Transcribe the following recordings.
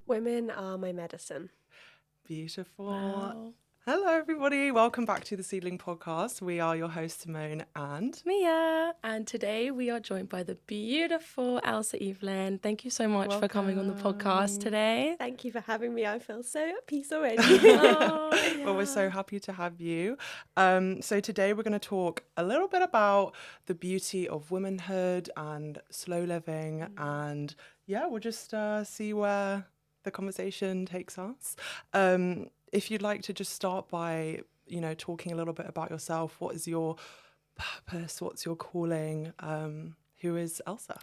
Women are my medicine. Beautiful. Wow. Hello, everybody. Welcome back to the Seedling Podcast. We are your hosts, Simone and Mia, and today we are joined by the beautiful Elsa-Evelyn. Thank you so much for coming on the podcast today. Thank you for having me. I feel so at peace already. Well, we're so happy to have you. So today we're going to talk a little bit about the beauty of womanhood and slow living, and we'll just see where the conversation takes us. If you'd like to just start by, talking a little bit about yourself, what is your purpose? What's your calling? Who is Elsa?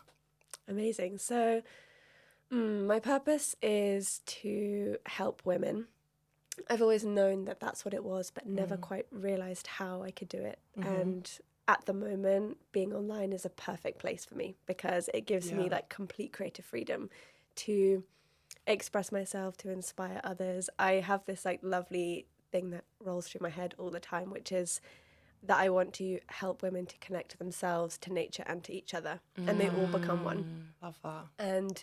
Amazing. So my purpose is to help women. I've always known that that's what it was, but never quite realised how I could do it. And at the moment, being online is a perfect place for me because it gives me like complete creative freedom to express myself, to inspire others. I have this like lovely thing that rolls through my head all the time, which is that I want to help women to connect to themselves, to nature and to each other, and they all become one. Love that. And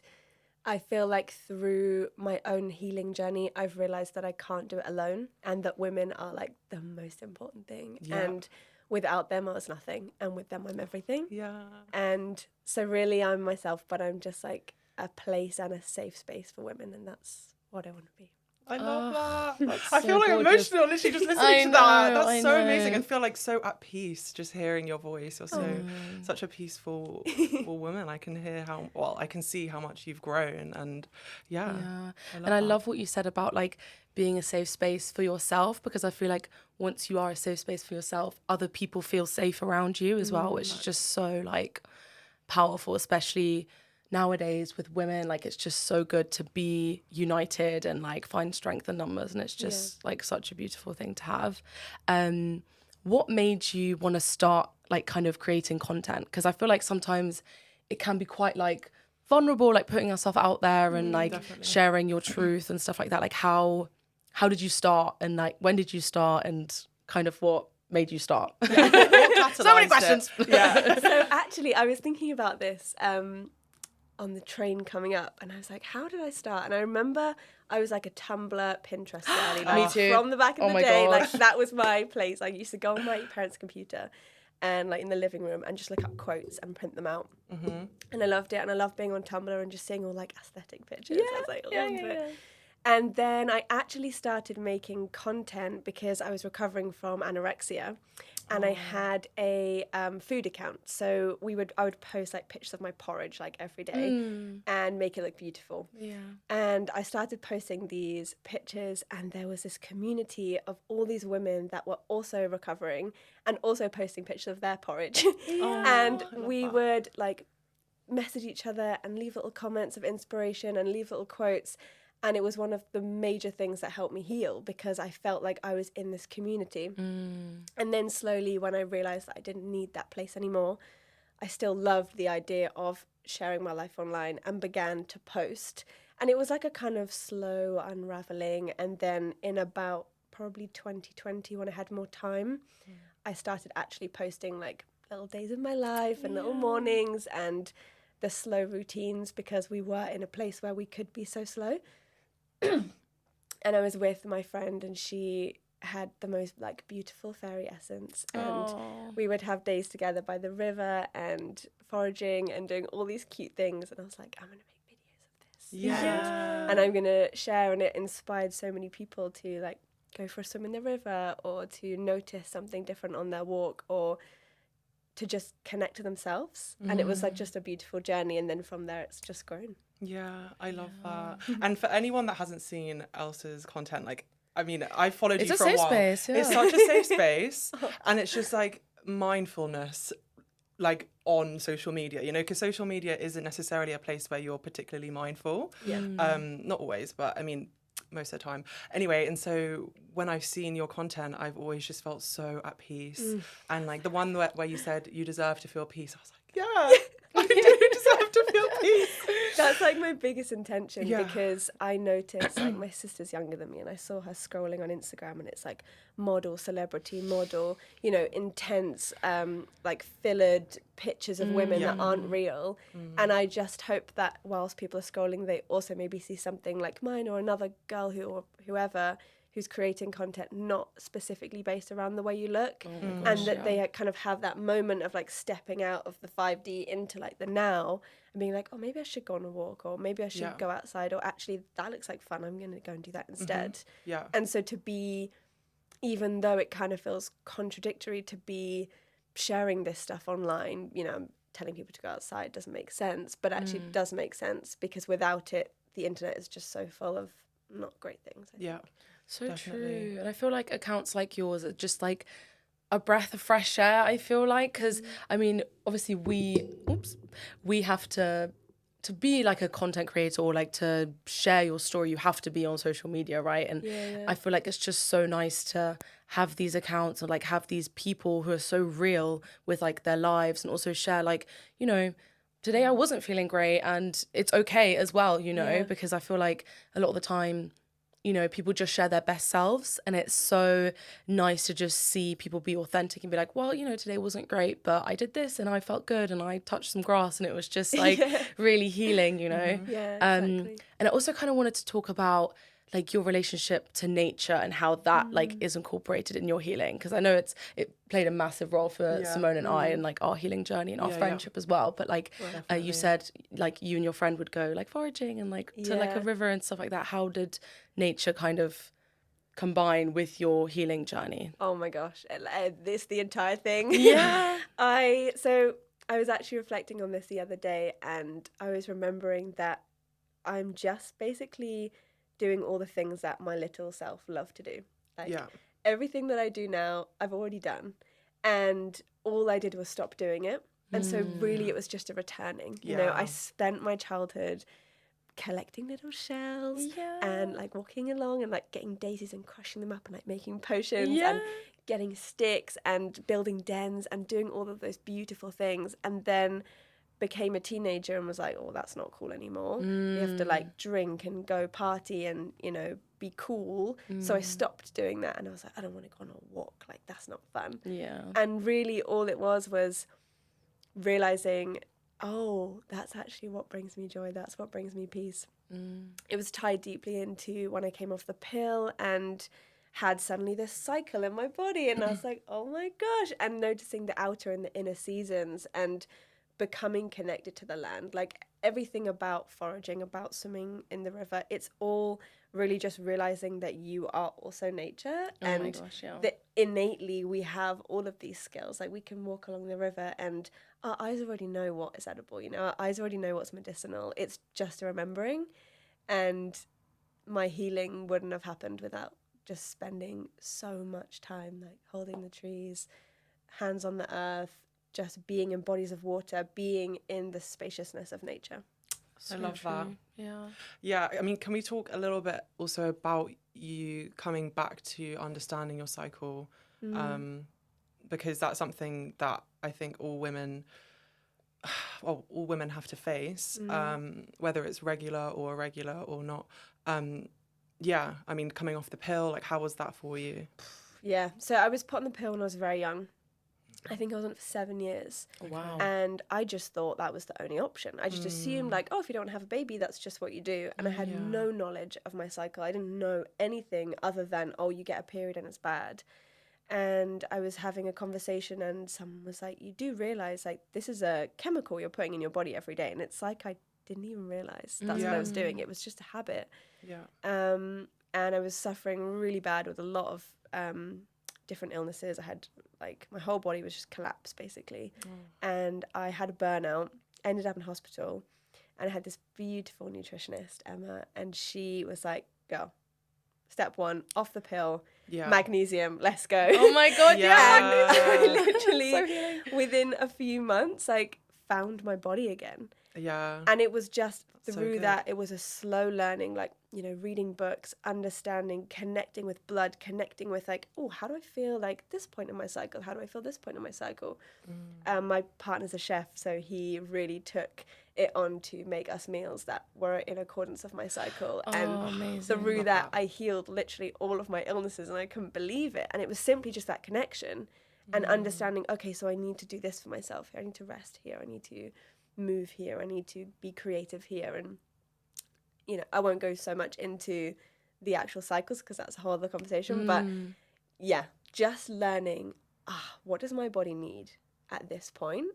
I feel like through my own healing journey, I've realised that I can't do it alone and that women are like the most important thing. Yeah. And without them, I was nothing. And with them, I'm everything. Yeah. And so really I'm myself, but I'm just like a place and a safe space for women. And that's what I want to be. I love that. that's I feel so like gorgeous. emotional literally just listening I to that. know, That's I so know. amazing. I feel like so at peace just hearing your voice. You're such a peaceful woman. I can hear I can see how much you've grown, and I love what you said about like being a safe space for yourself, because I feel like once you are a safe space for yourself, other people feel safe around you as well, which is just so like powerful, especially nowadays with women. Like it's just so good to be united and like find strength in numbers, and it's just like such a beautiful thing to have. What made you want to start like kind of creating content? Because I feel like sometimes it can be quite like vulnerable, like putting yourself out there and like sharing your truth and stuff like that. Like how did you start, and like when did you start, and kind of what made you start? So many questions. Yeah. So actually, I was thinking about this on the train coming up, and I was like, how did I start? And I remember I was like a Tumblr, Pinterest girly, like Me too. from the back of Oh the my day. gosh. Like that was my place. I used to go on my parents' computer and like in the living room and just look up quotes and print them out. And I loved it, and I loved being on Tumblr and just seeing all like aesthetic pictures. I was like, it. And then I actually started making content because I was recovering from anorexia, and I had a food account. So I would post like pictures of my porridge like every day and make it look beautiful. Yeah. And I started posting these pictures, and there was this community of all these women that were also recovering and also posting pictures of their porridge. And we would like message each other and leave little comments of inspiration and leave little quotes. And it was one of the major things that helped me heal, because I felt like I was in this community. And then slowly, when I realised that I didn't need that place anymore, I still loved the idea of sharing my life online and began to post. And it was like a kind of slow unravelling. And then in about probably 2020, when I had more time, I started actually posting like little days of my life and little mornings and the slow routines, because we were in a place where we could be so slow. And I was with my friend, and she had the most like beautiful fairy essence, and we would have days together by the river and foraging and doing all these cute things. And I was like, I'm gonna make videos of this, and I'm gonna share. And it inspired so many people to like go for a swim in the river, or to notice something different on their walk, or to just connect to themselves. And it was like just a beautiful journey, and then from there it's just grown. Yeah, I love that. And for anyone that hasn't seen Elsa's content, like, I mean, I followed It's you a for a safe while. space, yeah. It's such a safe space, and it's just like mindfulness, like on social media, because social media isn't necessarily a place where you're particularly mindful. Not always, but I mean, most of the time. Anyway, and so when I've seen your content, I've always just felt so at peace. And like the one where you said you deserve to feel peace, I was like, yeah, I do deserve deserve to feel peace. That's like my biggest intention, because I noticed, like, my sister's younger than me, and I saw her scrolling on Instagram, and it's like model, celebrity model, you know, intense, like fillered pictures of women that aren't real. And I just hope that whilst people are scrolling, they also maybe see something like mine or another girl or whoever who's creating content not specifically based around the way you look, and that they kind of have that moment of like stepping out of the 5D into like the now and being like, oh, maybe I should go on a walk, or maybe I should go outside, or actually that looks like fun, I'm going to go and do that instead. And so to be, even though it kind of feels contradictory to be sharing this stuff online, you know, telling people to go outside doesn't make sense, but actually it does make sense, because without it, the internet is just so full of not great things, I think. So definitely. True. And I feel like accounts like yours are just like a breath of fresh air, I feel like, because I mean, obviously we have to be like a content creator, or like to share your story, you have to be on social media, right? And I feel like it's just so nice to have these accounts, or like have these people who are so real with like their lives, and also share like, you know, today I wasn't feeling great, and it's okay as well, you know, because I feel like a lot of the time, you know, people just share their best selves, and it's so nice to just see people be authentic and be like, well, you know, today wasn't great, but I did this and I felt good, and I touched some grass, and it was just like really healing, you know? Yeah, exactly. And I also kind of wanted to talk about like your relationship to nature and how that like is incorporated in your healing, because I know it played a massive role for Simone and I, and like our healing journey and our friendship as well. But like you said, like you and your friend would go like foraging and like to like a river and stuff like that. How did nature kind of combine with your healing journey? Oh my gosh, this the entire thing. Yeah. I was actually reflecting on this the other day, and I was remembering that I'm just basically doing all the things that my little self loved to do. Like everything that I do now, I've already done, and all I did was stop doing it. And so really it was just a returning. You know, I spent my childhood collecting little shells and like walking along and like getting daisies and crushing them up and like making potions and getting sticks and building dens and doing all of those beautiful things, and then became a teenager and was like, oh, that's not cool anymore. You have to like drink and go party and, you know, be cool. So I stopped doing that, and I was like, I don't want to go on a walk, like that's not fun. And really all it was realizing, oh, that's actually what brings me joy, that's what brings me peace. It was tied deeply into when I came off the pill and had suddenly this cycle in my body, and I was like, oh my gosh, and noticing the outer and the inner seasons and becoming connected to the land. Like everything about foraging, about swimming in the river, it's all really just realizing that you are also nature, and that innately we have all of these skills. Like we can walk along the river and our eyes already know what is edible, you know, our eyes already know what's medicinal. It's just a remembering, and my healing wouldn't have happened without just spending so much time like holding the trees, hands on the earth, just being in bodies of water, being in the spaciousness of nature. So I love that. Yeah, I mean, can we talk a little bit also about you coming back to understanding your cycle? Because that's something that I think all women have to face, whether it's regular or irregular or not. Yeah, I mean, coming off the pill, like how was that for you? Yeah, so I was put on the pill when I was very young. I think I was on it for 7 years. Wow. And I just thought that was the only option. I just assumed like, oh, if you don't have a baby, that's just what you do. And I had no knowledge of my cycle. I didn't know anything other than, oh, you get a period and it's bad. And I was having a conversation and someone was like, you do realise like this is a chemical you're putting in your body every day. And it's like, I didn't even realise that's what I was doing. It was just a habit. And I was suffering really bad with a lot of different illnesses. I had like my whole body was just collapsed basically, and I had a burnout, ended up in hospital, and I had this beautiful nutritionist, Emma, and she was like, go, step 1, off the pill, magnesium, let's go. Oh my god, And I literally within a few months like found my body again. And it was just through that, it was a slow learning, like, you know, reading books, understanding, connecting with blood, connecting with like, oh, how do I feel like this point in my cycle? How do I feel this point in my cycle? My partner's a chef, so he really took it on to make us meals that were in accordance of my cycle. And amazing. through that, I healed literally all of my illnesses, and I couldn't believe it. And it was simply just that connection and understanding, okay, so I need to do this for myself. I need to rest here. I need to move here. I need to be creative here. And, you know, I won't go so much into the actual cycles because that's a whole other conversation. But yeah, just learning, what does my body need at this point?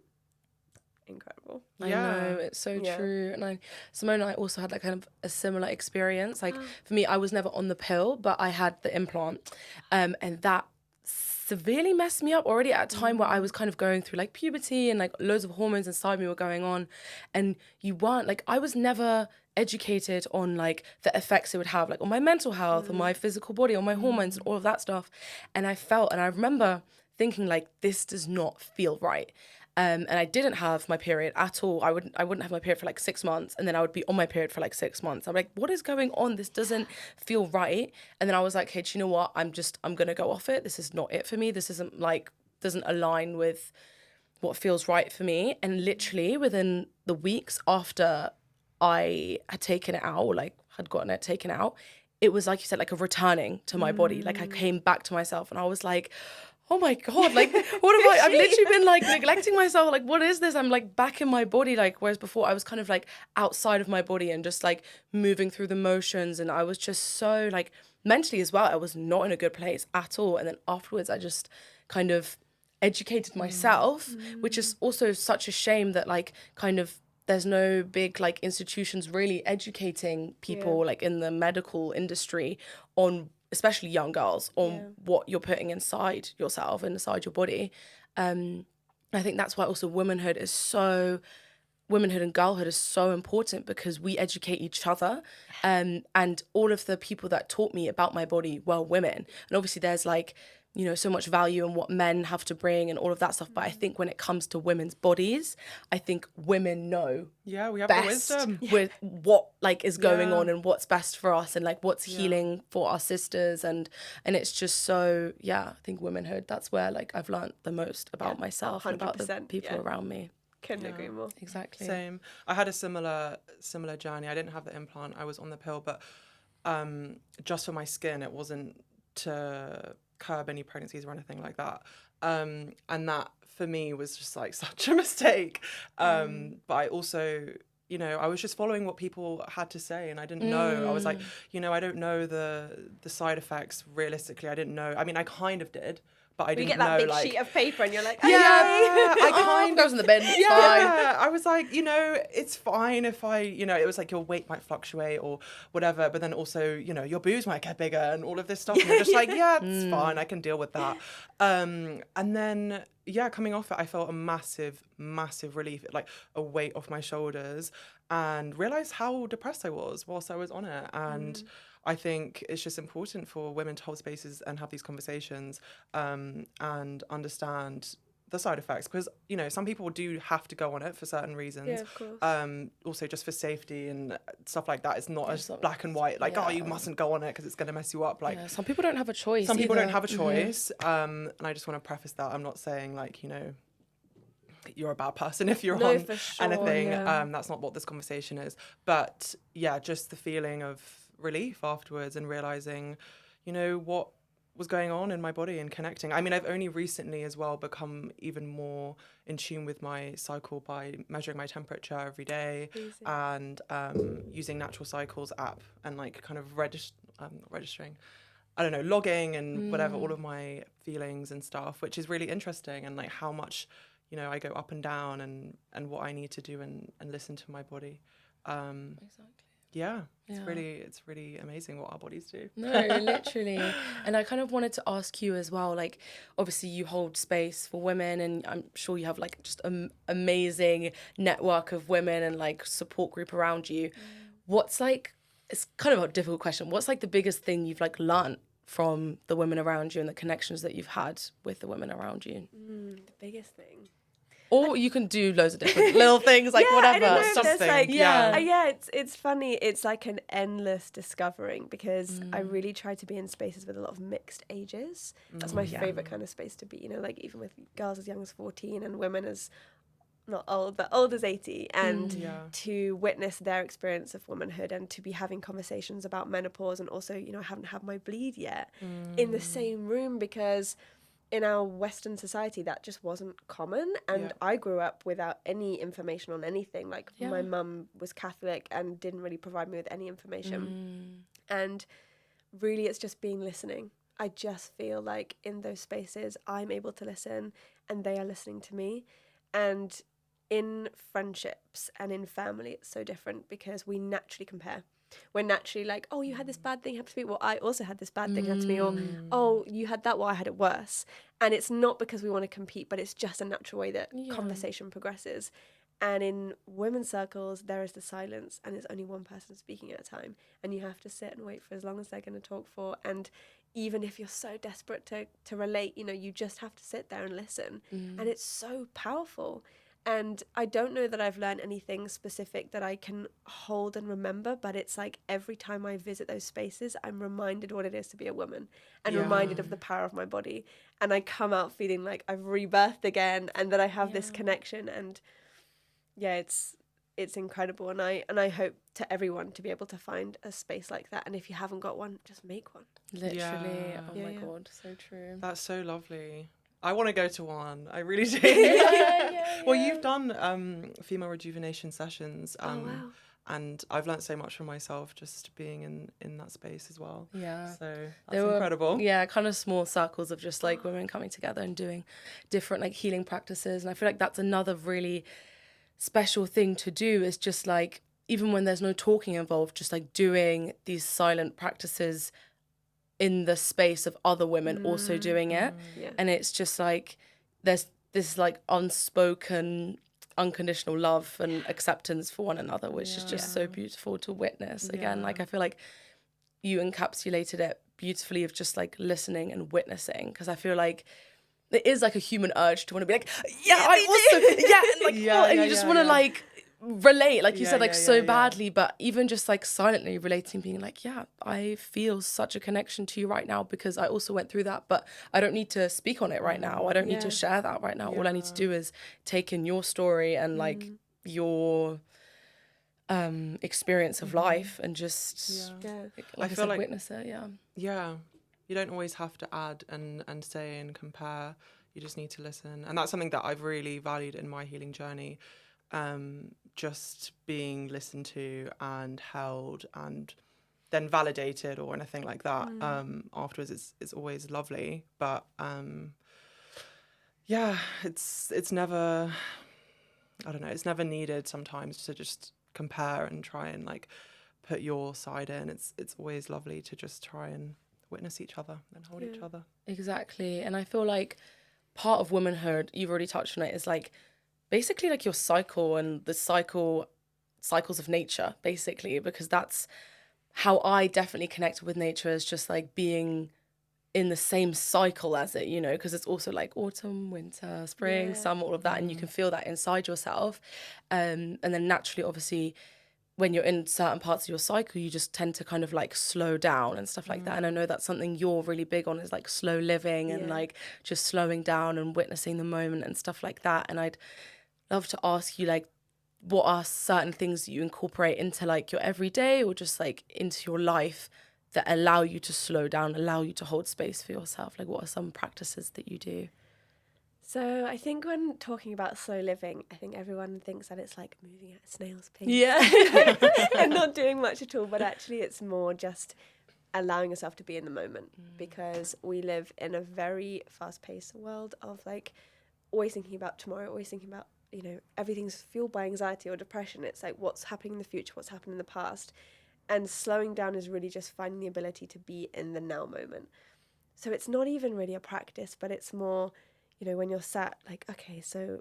Incredible. I know, it's so true. And Simone and I also had like kind of a similar experience. Like for me, I was never on the pill, but I had the implant, and that severely messed me up already at a time where I was kind of going through like puberty and like loads of hormones inside me were going on, and you weren't like, I was never educated on like the effects it would have like on my mental health, on my physical body, on my hormones and all of that stuff. And I remember thinking like, this does not feel right. And I didn't have my period at all. I wouldn't have my period for like 6 months, and then I would be on my period for like 6 months. I'm like, what is going on? This doesn't feel right. And then I was like, hey, do you know what? I'm gonna go off it. This is not it for me. This isn't like, doesn't align with what feels right for me. And literally within the weeks after I had taken it out, or like had gotten it taken out, it was like you said, like a returning to my body. Like I came back to myself, and I was like, oh my God, like, what have I've literally been like neglecting myself. Like, what is this? I'm like back in my body. Like, whereas before I was kind of like outside of my body and just like moving through the motions. And I was just so like mentally as well, I was not in a good place at all. And then afterwards, I just kind of educated myself, which is also such a shame that like kind of there's no big like institutions really educating people like in the medical industry on, especially young girls, on what you're putting inside yourself and inside your body. I think that's why also womanhood and girlhood is so important, because we educate each other. And all of the people that taught me about my body were women. And obviously there's like, you know, so much value in what men have to bring and all of that stuff. But I think when it comes to women's bodies, I think women know we have best the wisdom with what like is going on and what's best for us and like what's healing for our sisters. And it's just so, I think womanhood, that's where like I've learned the most about myself and about the people around me. Couldn't agree more. Exactly. Same. I had a similar journey. I didn't have the implant. I was on the pill, but just for my skin, it wasn't to curb any pregnancies or anything like that. And that for me was just like such a mistake. But I also, you know, I was just following what people had to say, and I didn't know. I was like, you know, I don't know the side effects realistically. I didn't know. I mean, I kind of did, but I didn't know. You get that big like, sheet of paper, and you're like, I kind goes in the bin. Yeah, I was like, you know, it's fine if I, you know, it was like your weight might fluctuate or whatever, but then also, you know, your boobs might get bigger and all of this stuff. And you're just like, it's fine, I can deal with that. And then, coming off it, I felt a massive, massive relief, like a weight off my shoulders, and realized how depressed I was whilst I was on it. And I think it's just important for women to hold spaces and have these conversations, and understand the side effects, because, you know, some people do have to go on it for certain reasons. Yeah, of course. Also just for safety and stuff like that. It's not as black and white, like, you mustn't go on it because it's going to mess you up. Like, some people don't have a choice. Some people don't have a choice. And I just want to preface that. I'm not saying like, you know, you're a bad person if you're on anything. That's not what this conversation is. But just the feeling of relief afterwards and realizing, you know, what was going on in my body and connecting. I mean, I've only recently as well become even more in tune with my cycle by measuring my temperature every day. And using Natural Cycles app and like kind of registering, I don't know, logging and whatever, all of my feelings and stuff, which is really interesting, and like how much, you know, I go up and down and what I need to do and listen to my body. Exactly. It's really amazing what our bodies do. No, literally. And I kind of wanted to ask you as well, like, obviously you hold space for women, and I'm sure you have like just an amazing network of women and like support group around you. What's like, it's kind of a difficult question, what's like the biggest thing you've like learnt from the women around you and the connections that you've had with the women around you? The biggest thing. Or you can do loads of different little things, like whatever. I don't know, Something. like, Yeah, it's funny. It's like an endless discovering, because I really try to be in spaces with a lot of mixed ages. That's my favourite kind of space to be, you know, like even with girls as young as 14 and women as not old, but old as 80, and Yeah. to witness their experience of womanhood and to be having conversations about menopause and also, I haven't had my bleed yet in the same room, because in our Western society that just wasn't common. And I grew up without any information on anything. Like my mum was Catholic and didn't really provide me with any information. And really it's just being listening. I just feel like in those spaces I'm able to listen and they are listening to me. And in friendships and in family, it's so different because we naturally compare. We're naturally like, oh, you had this bad thing happen to me. Well, I also had this bad thing happen to me. Or, oh, you had that. Well, I had it worse. And it's not because we want to compete, but it's just a natural way that conversation progresses. And in women's circles, there is the silence and it's only one person speaking at a time. And you have to sit and wait for as long as they're going to talk for. And even if you're so desperate to relate, you just have to sit there and listen. And it's so powerful. And I don't know that I've learned anything specific that I can hold and remember, but it's like every time I visit those spaces, I'm reminded what it is to be a woman and reminded of the power of my body. And I come out feeling like I've rebirthed again and that I have this connection. And it's incredible. And I hope to everyone to be able to find a space like that. And if you haven't got one, just make one. Literally. Oh my God, so true. That's so lovely. I want to go to one. I really do. Well, you've done female rejuvenation sessions. Oh, wow. And I've learnt so much from myself just being in that space as well. Yeah. So that's incredible. Yeah, kind of small circles of just like women coming together and doing different like healing practices. And I feel like that's another really special thing to do, is just like, even when there's no talking involved, just like doing these silent practices in the space of other women also doing it. And it's just like there's this like unspoken unconditional love and acceptance for one another, which is just so beautiful to witness. Again, like I feel like you encapsulated it beautifully of just like listening and witnessing, because I feel like it is like a human urge to want to be like, I also and like and you just want to like relate, like you said, like so badly, but even just like silently relating, being like, I feel such a connection to you right now because I also went through that, but I don't need to speak on it right now. I don't need to share that right now. All I need to do is take in your story and like your experience of life and just like I feel like witness it. You don't always have to add and say and compare. You just need to listen, and that's something that I've really valued in my healing journey. Just being listened to and held and then validated or anything like that afterwards is always lovely. But it's never, I don't know, it's never needed sometimes to just compare and try and like put your side in. It's always lovely to just try and witness each other and hold each other. Exactly. And I feel like part of womanhood, you've already touched on it, is like basically like your cycle and the cycles of nature, basically, because that's how I definitely connected with nature, is just like being in the same cycle as it, because it's also like autumn, winter, spring, summer, all of that, and you can feel that inside yourself. And then naturally, obviously, when you're in certain parts of your cycle, you just tend to kind of like slow down and stuff like that. And I know that's something you're really big on, is like slow living and like just slowing down and witnessing the moment and stuff like that. And I'd love to ask you, like, what are certain things that you incorporate into like your everyday or just like into your life that allow you to slow down, allow you to hold space for yourself? Like, what are some practices that you do? So I think when talking about slow living, I think everyone thinks that it's like moving at a snail's pace. And not doing much at all, but actually it's more just allowing yourself to be in the moment, because we live in a very fast-paced world of like always thinking about tomorrow, always thinking about, everything's fueled by anxiety or depression. It's like what's happening in the future, what's happened in the past. And slowing down is really just finding the ability to be in the now moment. So it's not even really a practice, but it's more, when you're sat, like, okay, so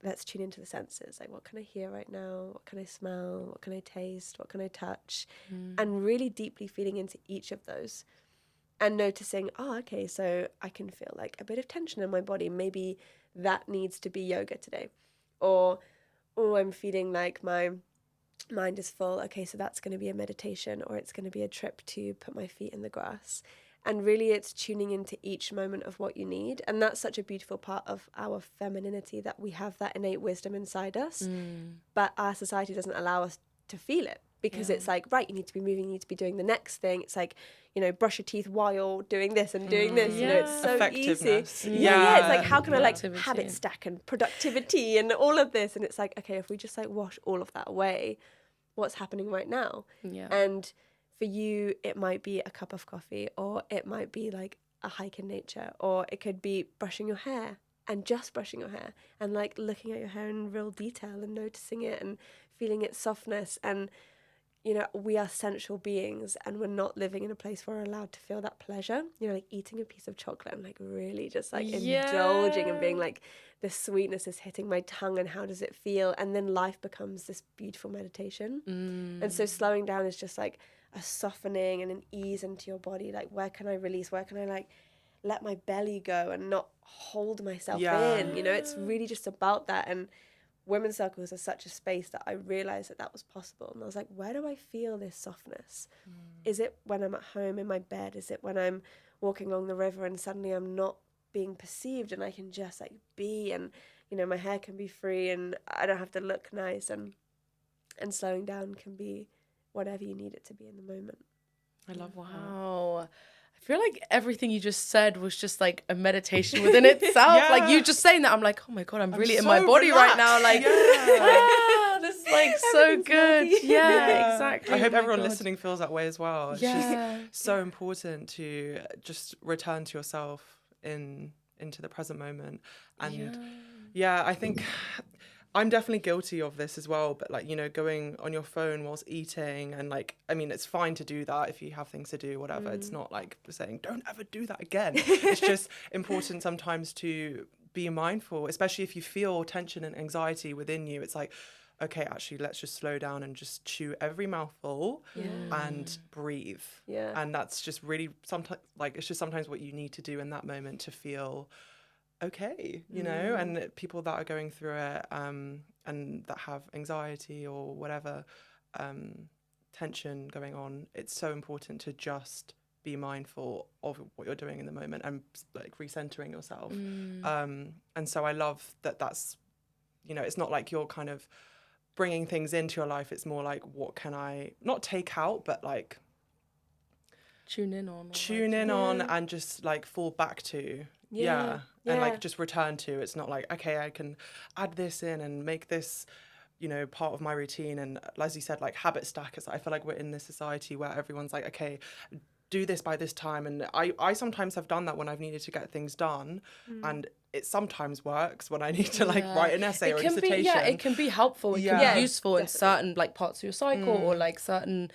let's tune into the senses. Like, what can I hear right now? What can I smell? What can I taste? What can I touch? And really deeply feeling into each of those and noticing, okay, so I can feel like a bit of tension in my body. Maybe that needs to be yoga today. Or, I'm feeling like my mind is full. Okay, so that's going to be a meditation, or it's going to be a trip to put my feet in the grass. And really it's tuning into each moment of what you need. And that's such a beautiful part of our femininity, that we have that innate wisdom inside us. But our society doesn't allow us to feel it, because it's like, right, you need to be moving, you need to be doing the next thing. It's like, you know, brush your teeth while doing this and doing this. You know, it's so easy. Yeah, it's like, how can I like habit stack and productivity and all of this? And it's like, okay, if we just like wash all of that away, what's happening right now? And for you, it might be a cup of coffee, or it might be like a hike in nature, or it could be brushing your hair, and just brushing your hair, and like looking at your hair in real detail and noticing it and feeling its softness. And you know, we are sensual beings, and we're not living in a place where we're allowed to feel that pleasure. You know, like eating a piece of chocolate and like really just like indulging and being like, the sweetness is hitting my tongue, and how does it feel? And then life becomes this beautiful meditation. And so slowing down is just like a softening and an ease into your body. Like, where can I release? Where can I like let my belly go and not hold myself in? You know, it's really just about that. And women's circles are such a space that I realised that was possible. And I was like, where do I feel this softness? Is it when I'm at home in my bed? Is it when I'm walking along the river and suddenly I'm not being perceived and I can just like be, and you know, my hair can be free and I don't have to look nice, and slowing down can be whatever you need it to be in the moment. I love that. Wow. I feel like everything you just said was just like a meditation within itself. Like you just saying that, I'm like, oh my God, I'm really in my body right now. Like, this is like so good. Yeah, exactly. I hope everyone listening feels that way as well. It's just so important to just return to yourself into the present moment. And I think I'm definitely guilty of this as well, but like, you know, going on your phone whilst eating, and like, I mean, it's fine to do that if you have things to do, whatever. It's not like saying, don't ever do that again. It's just important sometimes to be mindful, especially if you feel tension and anxiety within you. It's like, okay, actually, let's just slow down and just chew every mouthful and breathe. And that's just really sometimes, like, it's just sometimes what you need to do in that moment to feel okay, you know. And people that are going through it and that have anxiety or whatever tension going on, it's so important to just be mindful of what you're doing in the moment and like recentering yourself. And so I love that that's, you know, it's not like you're kind of bringing things into your life. It's more like, what can I not take out, but like tune in on and just like fall back to. And like just return to. It's not like, okay, I can add this in and make this, you know, part of my routine. And as you said, like habit stack. I feel like we're in this society where everyone's like, okay, do this by this time. And I sometimes have done that when I've needed to get things done. And it sometimes works when I need to like write an essay or a dissertation. It can be helpful. It can be useful in certain like parts of your cycle or like certain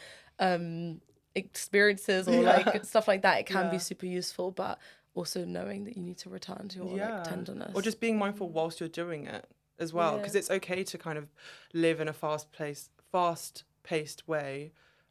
experiences or like stuff like that. It can be super useful, but also knowing that you need to return to your like tenderness. Or just being mindful whilst you're doing it as well. Because it's okay to kind of live in a fast-paced way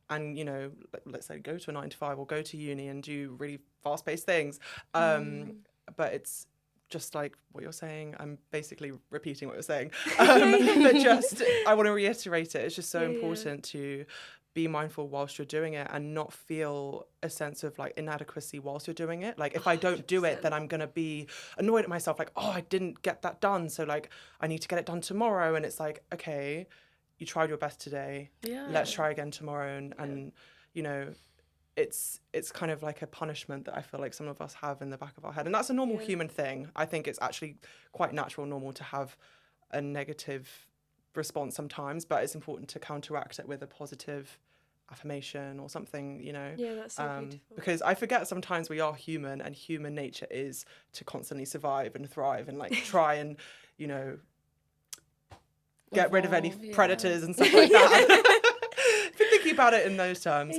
and, you know, let's say go to a 9 to 5 or go to uni and do really fast-paced things. But it's just like what you're saying. I'm basically repeating what you're saying. But just, I want to reiterate it. It's just so important to be mindful whilst you're doing it and not feel a sense of like inadequacy whilst you're doing it. Like if I don't do it, then I'm going to be annoyed at myself. Like, oh, I didn't get that done. So like, I need to get it done tomorrow. And it's like, okay, you tried your best today. Let's try again tomorrow. And you know, it's kind of like a punishment that I feel like some of us have in the back of our head. And that's a normal human thing. I think it's actually quite natural, normal to have a negative response sometimes, but it's important to counteract it with a positive affirmation or something, you know. That's so beautiful. Because I forget sometimes we are human, and human nature is to constantly survive and thrive and like try and, you know, get rid of any predators and stuff like that. I've been thinking about it in those terms.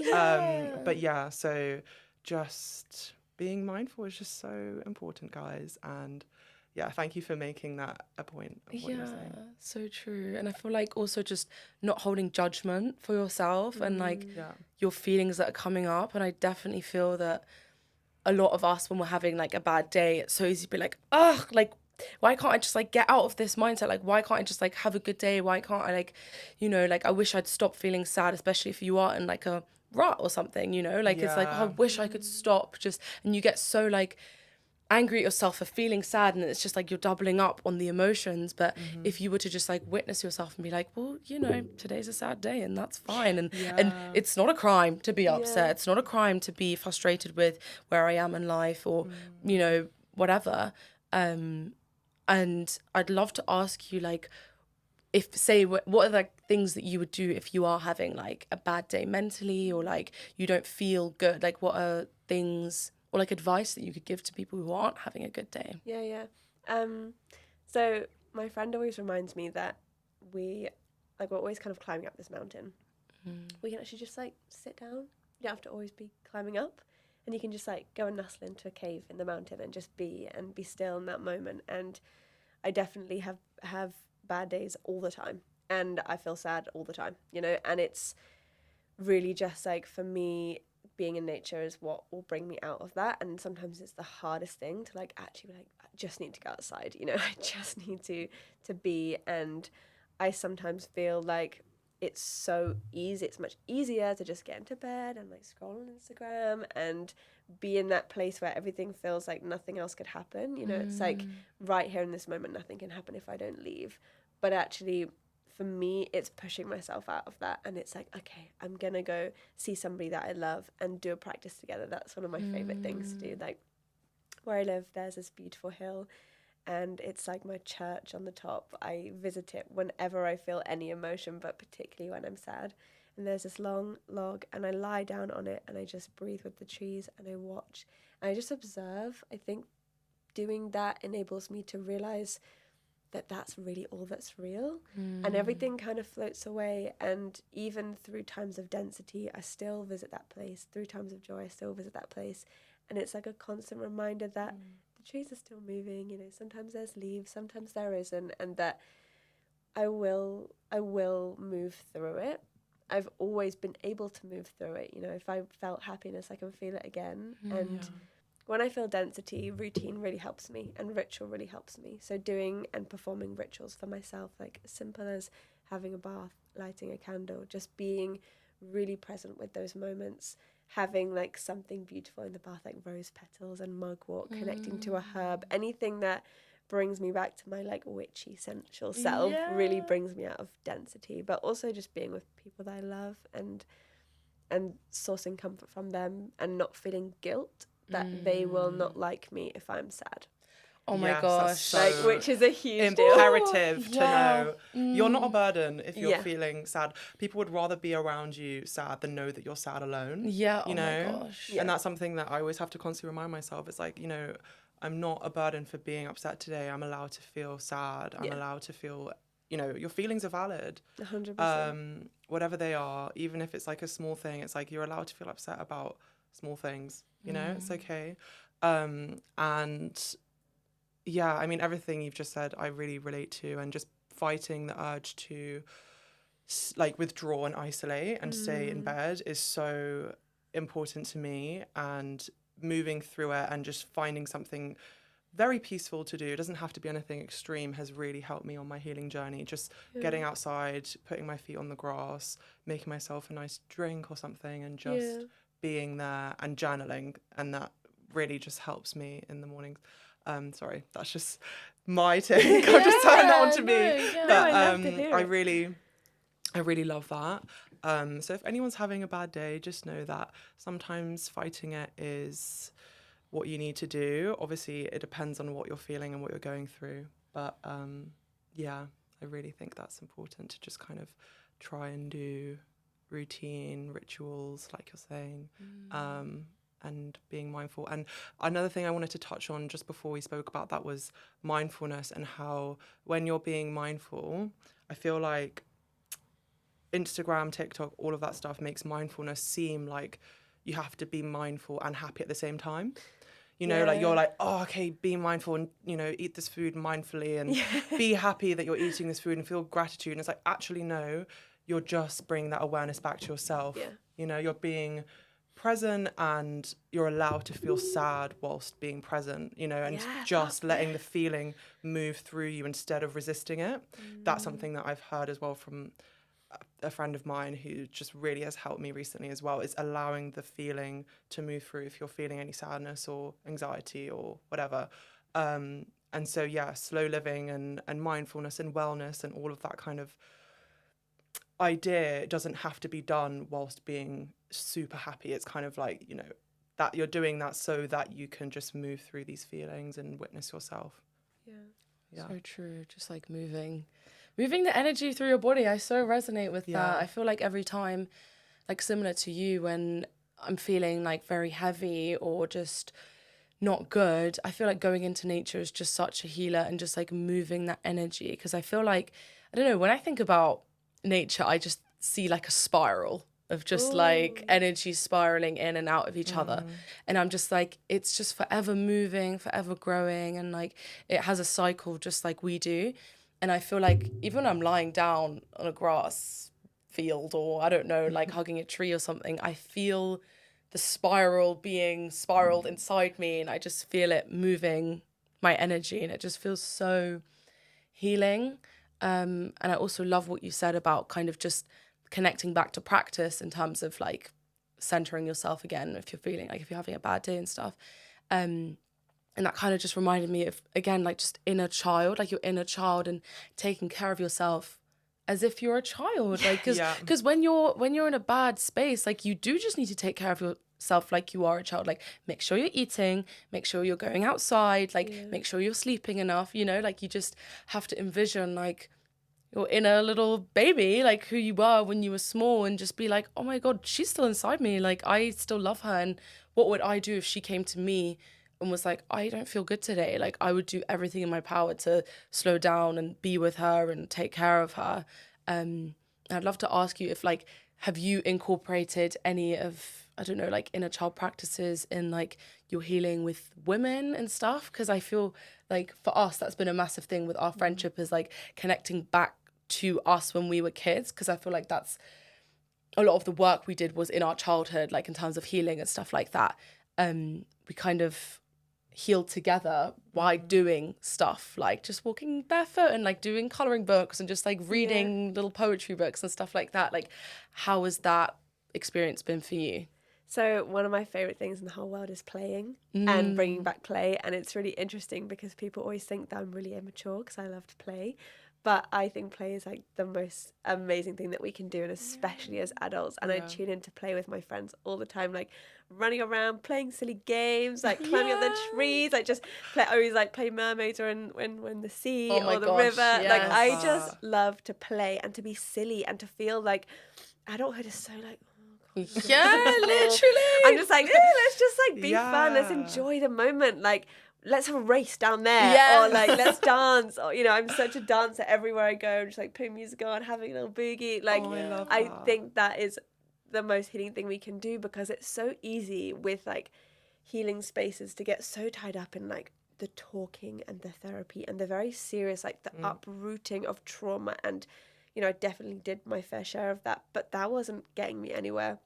But yeah, so just being mindful is just so important, guys. And yeah, thank you for making that a point of what you're saying. So true. And I feel like also just not holding judgment for yourself and like your feelings that are coming up. And I definitely feel that a lot of us, when we're having like a bad day, it's so easy to be like, ugh, like, why can't I just like get out of this mindset? Like, why can't I just like have a good day? Why can't I like, you know, like I wish I'd stop feeling sad, especially if you are in like a rut or something, you know, like it's like, oh, I wish I could stop, just, and you get so like angry at yourself for feeling sad, and it's just like you're doubling up on the emotions. But if you were to just like witness yourself and be like, well, you know, today's a sad day and that's fine, and it's not a crime to be upset, it's not a crime to be frustrated with where I am in life, or you know, whatever. And I'd love to ask you, like, if, say, what are the things that you would do if you are having like a bad day mentally, or like you don't feel good, like what are things or like advice that you could give to people who aren't having a good day? So my friend always reminds me that we're always kind of climbing up this mountain. We can actually just like sit down. You don't have to always be climbing up, and you can just like go and nestle into a cave in the mountain and just be still in that moment. And I definitely have bad days all the time, and I feel sad all the time, you know, and it's really just like, for me, being in nature is what will bring me out of that. And sometimes it's the hardest thing to like actually like, I just need to go outside, you know, I just need to be. And I sometimes feel like it's so easy, it's much easier to just get into bed and like scroll on Instagram and be in that place where everything feels like nothing else could happen, you know. It's like right here in this moment, nothing can happen if I don't leave. But actually, for me, it's pushing myself out of that, and it's like, okay, I'm gonna go see somebody that I love and do a practice together. That's one of my favorite things to do. Like, where I live, there's this beautiful hill, and it's like my church on the top. I visit it whenever I feel any emotion, but particularly when I'm sad. And there's this long log, and I lie down on it, and I just breathe with the trees, and I watch, and I just observe. I think doing that enables me to realize that that's really all that's real, and everything kind of floats away. And even through times of density, I still visit that place. Through times of joy, I still visit that place. And it's like a constant reminder that the trees are still moving, you know, sometimes there's leaves, sometimes there isn't, and that I will move through it. I've always been able to move through it, you know. If I felt happiness, I can feel it again. And when I feel density, routine really helps me, and ritual really helps me. So doing and performing rituals for myself, like as simple as having a bath, lighting a candle, just being really present with those moments, having like something beautiful in the bath, like rose petals and mugwort, connecting to a herb, anything that brings me back to my like witchy sensual self really brings me out of density. But also just being with people that I love, and sourcing comfort from them, and not feeling guilt that they will not like me if I'm sad. Oh my gosh. So like, which is a huge imperative deal. to know you're not a burden if you're feeling sad. People would rather be around you sad than know that you're sad alone. Yeah, you know? My gosh. And that's something that I always have to constantly remind myself. It's like, you know, I'm not a burden for being upset today. I'm allowed to feel sad. I'm allowed to feel, you know, your feelings are valid. 100%. Whatever they are, even if it's like a small thing, it's like you're allowed to feel upset about small things, you know, it's okay. And yeah, I mean, everything you've just said, I really relate to, and just fighting the urge to like withdraw and isolate and stay in bed is so important to me, and moving through it and just finding something very peaceful to do, it doesn't have to be anything extreme, has really helped me on my healing journey. Just getting outside, putting my feet on the grass, making myself a nice drink or something, and just being there and journaling, and that really just helps me in the mornings. Sorry, that's just my take. I've just turned that on to me. But I really love that. So if anyone's having a bad day, just know that sometimes fighting it is what you need to do. Obviously, it depends on what you're feeling and what you're going through. But yeah, I really think that's important to just kind of try and do routine, rituals, like you're saying, and being mindful. And another thing I wanted to touch on just before we spoke about that was mindfulness, and how when you're being mindful, I feel like Instagram, TikTok, all of that stuff makes mindfulness seem like you have to be mindful and happy at the same time. You know, like you're like, oh, okay, be mindful and, you know, eat this food mindfully and be happy that you're eating this food and feel gratitude. And it's like, actually, no, you're just bringing that awareness back to yourself. Yeah. You know, you're being present, and you're allowed to feel sad whilst being present, you know, and just letting the feeling move through you instead of resisting it. That's something that I've heard as well from a friend of mine who just really has helped me recently as well, is allowing the feeling to move through if you're feeling any sadness or anxiety or whatever. And so, yeah, slow living and mindfulness and wellness and all of that kind of idea doesn't have to be done whilst being super happy. It's kind of like, you know, that you're doing that so that you can just move through these feelings and witness yourself. Yeah. So true. Just like moving the energy through your body. I so resonate with that. I feel like every time, like similar to you, when I'm feeling like very heavy or just not good, I feel like going into nature is just such a healer and just like moving that energy. Because I feel like, I don't know, when I think about nature, I just see like a spiral of just like energy spiraling in and out of each other. And I'm just like, it's just forever moving, forever growing. And like, it has a cycle just like we do. And I feel like even when I'm lying down on a grass field or I don't know, like hugging a tree or something, I feel the spiral being spiraled inside me, and I just feel it moving my energy, and it just feels so healing. And I also love what you said about kind of just connecting back to practice in terms of like centering yourself again if you're feeling like, if you're having a bad day and stuff. And that kind of just reminded me of, again, like just inner child, like your inner child and taking care of yourself as if you're a child, like, because when you're in a bad space, like you do just need to take care of yourself like you are a child. Like make sure you're eating, make sure you're going outside, like make sure you're sleeping enough, you know, like you just have to envision like your inner little baby, like who you were when you were small, and just be like, oh my God, she's still inside me, like I still love her, and what would I do if she came to me and was like, I don't feel good today? Like I would do everything in my power to slow down and be with her and take care of her. I'd love to ask you if like, have you incorporated any of, I don't know, like inner child practices in like your healing with women and stuff? Because I feel like for us, that's been a massive thing with our friendship, is like connecting back to us when we were kids. Because I feel like that's a lot of the work we did was in our childhood, like in terms of healing and stuff like that. We kind of healed together while doing stuff like just walking barefoot and like doing colouring books and just like reading little poetry books and stuff like that. Like, how has that experience been for you? So one of my favourite things in the whole world is playing and bringing back play. And it's really interesting because people always think that I'm really immature because I love to play. But I think play is like the most amazing thing that we can do, and especially as adults. And I tune in to play with my friends all the time, like running around, playing silly games, like climbing up the trees, like just play. I always like play mermaids or in the sea or the river. Yes. Like I just love to play and to be silly and to feel like adulthood is so like. Yeah, literally. I'm just like, let's just like be fun. Let's enjoy the moment. Like, let's have a race down there, or like let's dance. Or you know, I'm such a dancer everywhere I go. I'm just like putting music on, having a little boogie. Like, I think that is the most healing thing we can do, because it's so easy with like healing spaces to get so tied up in like the talking and the therapy and the very serious, like the uprooting of trauma. And you know, I definitely did my fair share of that, but that wasn't getting me anywhere.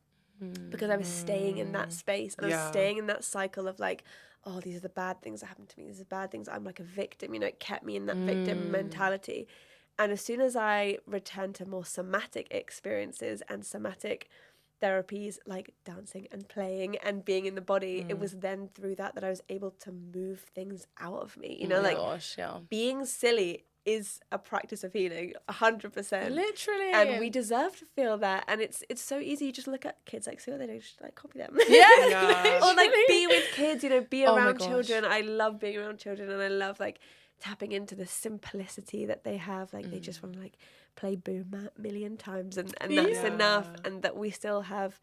Because I was staying in that space, and I was staying in that cycle of like, oh, these are the bad things that happened to me. These are bad things. I'm like a victim, you know, it kept me in that victim mentality. And as soon as I returned to more somatic experiences and somatic therapies, like dancing and playing and being in the body, it was then through that I was able to move things out of me, you know, being silly is a practice of healing, 100%. Literally. And we deserve to feel that. And it's so easy. You just look at kids, like, see what they do, just like copy them. Or like be with kids, you know, be around children. I love being around children, and I love like tapping into the simplicity that they have. Like they just want to like play Boom a million times, and that's enough. And that we still have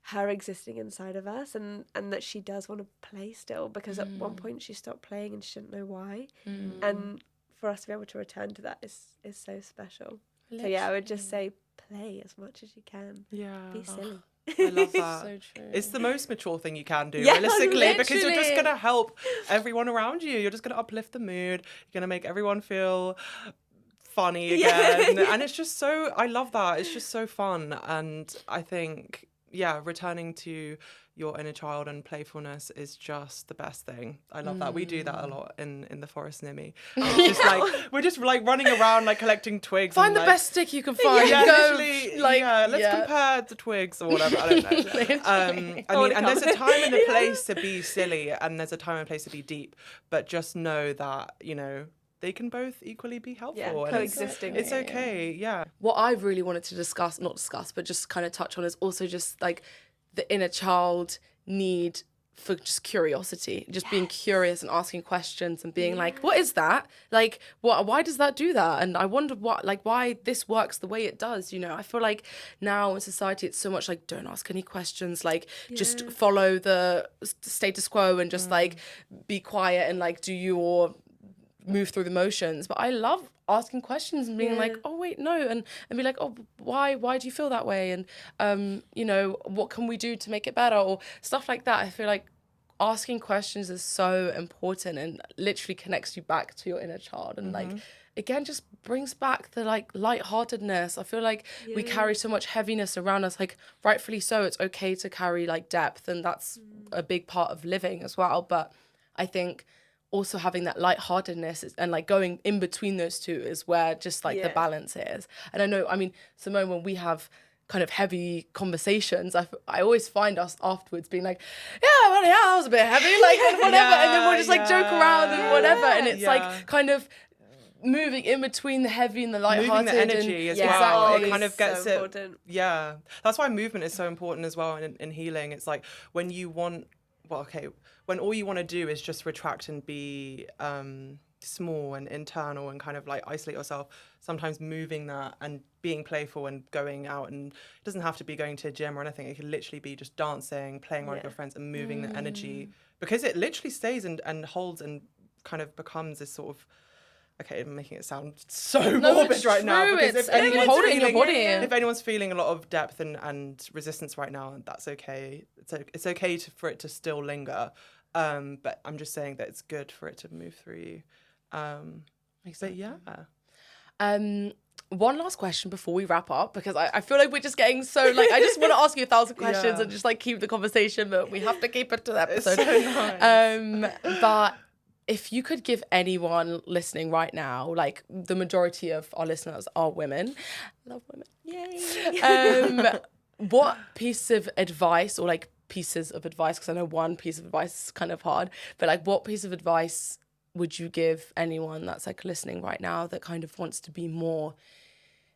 her existing inside of us, and that she does want to play still, because at one point she stopped playing and she didn't know why. And for us to be able to return to that is so special. Literally. So yeah, I would just say play as much as you can. Yeah. Be silly. I love that. So true. It's the most mature thing you can do, realistically, because you're just going to help everyone around you. You're just going to uplift the mood. You're going to make everyone feel funny again. And it's just so, I love that. It's just so fun. And I think, returning to your inner child and playfulness is just the best thing. I love that. We do that a lot in the forest near me. It's just like we're just like running around like collecting twigs. Find and, the like, best stick you can find. Yeah, Go, literally. like, Let's compare the twigs or whatever. I don't know. I mean, and there's a time and a place to be silly, and there's a time and a place to be deep. But just know that, you know, they can both equally be helpful. Yeah, and coexisting. It's okay. Yeah. What I really wanted to not discuss, but just kind of touch on is also just like the inner child need for just curiosity, just being curious and asking questions and being like, what is that? Like, why does that do that? And I wonder why this works the way it does, you know? I feel like now in society, it's so much like, don't ask any questions, like just follow the status quo and just like be quiet and like do your move through the motions. But I love asking questions and being like, oh wait, no, and be like, oh, why do you feel that way? And you know, what can we do to make it better, or stuff like that. I feel like asking questions is so important and literally connects you back to your inner child, and like again just brings back the like lightheartedness. I feel like we carry so much heaviness around us, like rightfully so. It's okay to carry like depth, and that's a big part of living as well. But I think also having that lightheartedness and like going in between those two is where just like the balance is. And I know, I mean, Simone, when we have kind of heavy conversations, I always find us afterwards being like, yeah, well, yeah, that was a bit heavy, like and whatever, and then we'll just like joke around and whatever, and it's like kind of moving in between the heavy and the lighthearted, moving the energy as well. Exactly. It kind of gets so important. Yeah, that's why movement is so important as well in healing. It's like when you want, when all you want to do is just retract and be small and internal and kind of like isolate yourself, sometimes moving that and being playful and going out, and it doesn't have to be going to a gym or anything. It can literally be just dancing, playing around with your friends and moving the energy, because it literally stays and holds and kind of becomes this sort of, okay, I'm making it sound so morbid right now, because if anyone's feeling a lot of depth and resistance right now, that's okay. It's okay for it to still linger, but I'm just saying that it's good for it to move through you. But yeah. One last question before we wrap up, because I feel like we're just getting so like, I just want to ask you 1,000 questions and just like keep the conversation, but we have to keep it to the episode. It's so nice. But if you could give anyone listening right now, like the majority of our listeners are women, love women. Yay! What piece of advice, or like pieces of advice, because I know one piece of advice is kind of hard, but like what piece of advice would you give anyone that's like listening right now that kind of wants to be more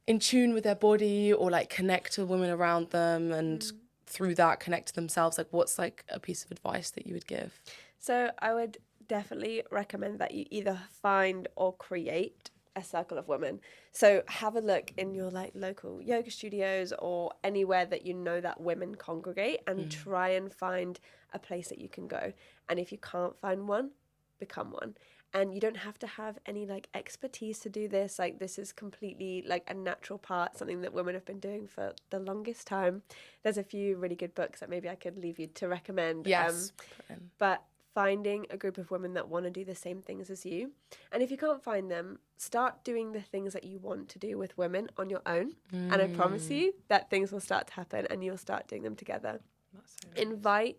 in tune with their body, or like connect to women around them and through that connect to themselves? Like what's like a piece of advice that you would give? So I would definitely recommend that you either find or create a circle of women. So have a look in your like local yoga studios or anywhere that you know that women congregate, and try and find a place that you can go. And if you can't find one, become one. And you don't have to have any like expertise to do this. Like this is completely like a natural part, something that women have been doing for the longest time. There's a few really good books that maybe I could leave you to recommend. Yes. But finding a group of women that want to do the same things as you. And if you can't find them, start doing the things that you want to do with women on your own. And I promise you that things will start to happen and you'll start doing them together. That's so nice. Invite,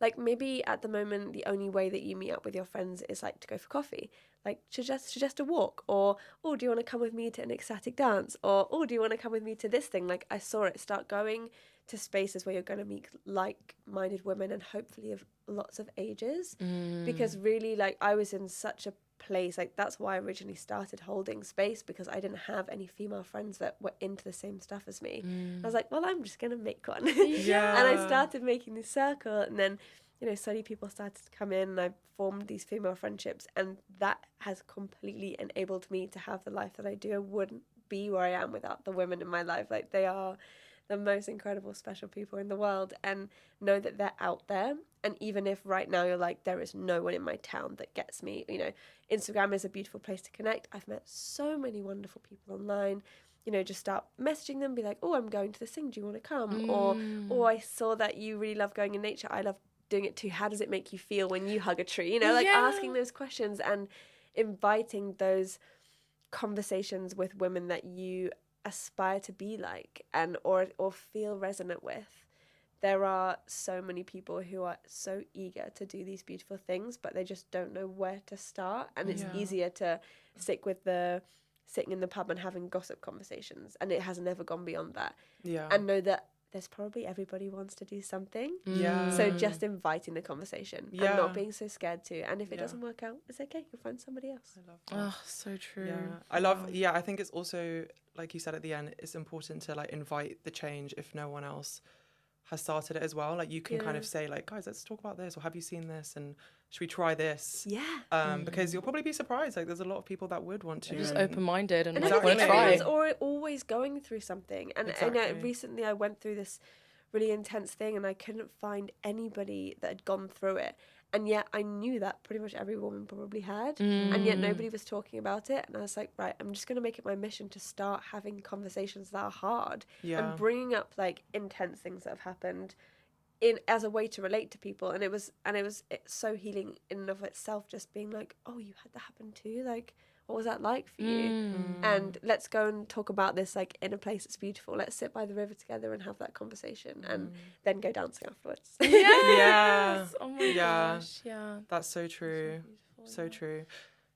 like maybe at the moment, the only way that you meet up with your friends is like to go for coffee. Like suggest a walk, or, oh, do you want to come with me to an ecstatic dance? Or, oh, do you want to come with me to this thing? Like I saw it. Start going to spaces where you're going to meet like-minded women, and hopefully of lots of ages. Because really, like I was in such a place, like that's why I originally started holding space, because I didn't have any female friends that were into the same stuff as me. I was like, well, I'm just gonna make one. And I started making this circle, and then, you know, slowly people started to come in, and I formed these female friendships, and that has completely enabled me to have the life that I do. I wouldn't be where I am without the women in my life. Like they are the most incredible, special people in the world, and know that they're out there. And even if right now you're like, there is no one in my town that gets me, you know, Instagram is a beautiful place to connect. I've met so many wonderful people online. You know, just start messaging them, be like, oh, I'm going to this thing, do you want to come? Or, oh, I saw that you really love going in nature. I love doing it too. How does it make you feel when you hug a tree? You know, like asking those questions and inviting those conversations with women that you aspire to be like, and or feel resonant with. there are so many people who are so eager to do these beautiful things, but they just don't know where to start. And it's easier to stick with the sitting in the pub and having gossip conversations, and it has never gone beyond that. And know that there's probably everybody wants to do something. So just inviting the conversation and not being so scared to. And if it doesn't work out, it's okay. You'll find somebody else. I love that. Oh, so true. I think it's also, like you said at the end, it's important to like invite the change if no one else has started it as well. Like you can kind of say like, guys, let's talk about this, or have you seen this, and should we try this? Because you'll probably be surprised. Like there's a lot of people that would want to. Just open-minded and exactly. want to try. Everyone's always going through something. And recently I went through this really intense thing, and I couldn't find anybody that had gone through it. And yet I knew that pretty much every woman probably had. And yet nobody was talking about it. And I was like, right, I'm just going to make it my mission to start having conversations that are hard. And bringing up like intense things that have happened as a way to relate to people. And it's so healing in and of itself, just being like, oh, you had that happen too? Like, what was that like for you? And let's go and talk about this like in a place that's beautiful. Let's sit by the river together and have that conversation, and then go dancing afterwards. Yes. Oh my gosh. Yeah. That's so true. So true.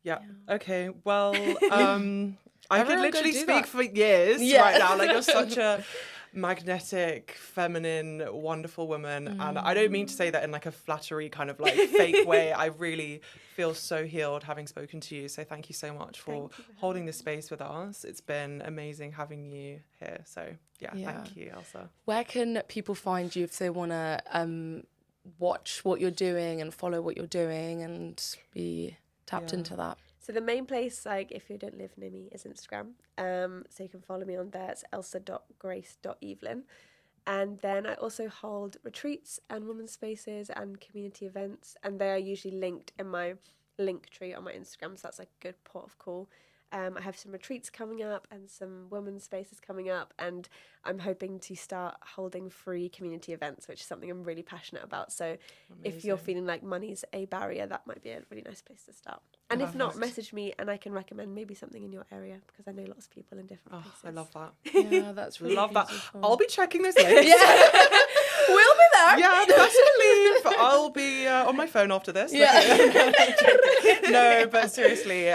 Yeah. Okay. Well, I could literally speak for years right now. Like you're such a magnetic, feminine, wonderful woman. And I don't mean to say that in like a flattery kind of like fake way. I really feel so healed having spoken to you. So thank you so much for holding this space with us. It's been amazing having you here. So thank you, Elsa. Where can people find you if they want to watch what you're doing and follow what you're doing and be tapped into that? So the main place, like if you don't live near me, is Instagram. So you can follow me on there. It's elsa.grace.evelyn. And then I also hold retreats and women's spaces and community events. And they are usually linked in my link tree on my Instagram. So that's like a good port of call. I have some retreats coming up and some women's spaces coming up. And I'm hoping to start holding free community events, which is something I'm really passionate about. So if you're feeling like money's a barrier, that might be a really nice place to start. And if not, message me and I can recommend maybe something in your area, because I know lots of people in different places. I love that. Yeah, that's really love beautiful. That. I'll be checking those links. We'll be there. Yeah, definitely. I'll be on my phone after this. No, but seriously,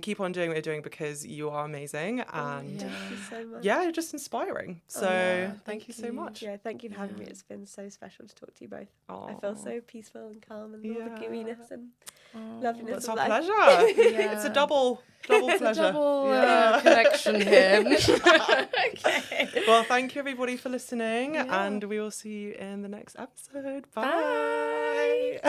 keep on doing what you're doing, because you are amazing, and thank you so much. You're just inspiring. So thank you so much. Yeah, thank you for having me. It's been so special to talk to you both. I feel so peaceful and calm, and all the gooiness and loveliness. It's of our life. pleasure. It's a double pleasure. Double connection here. Okay. Well, thank you everybody for listening, and we will see you in the next episode. Bye.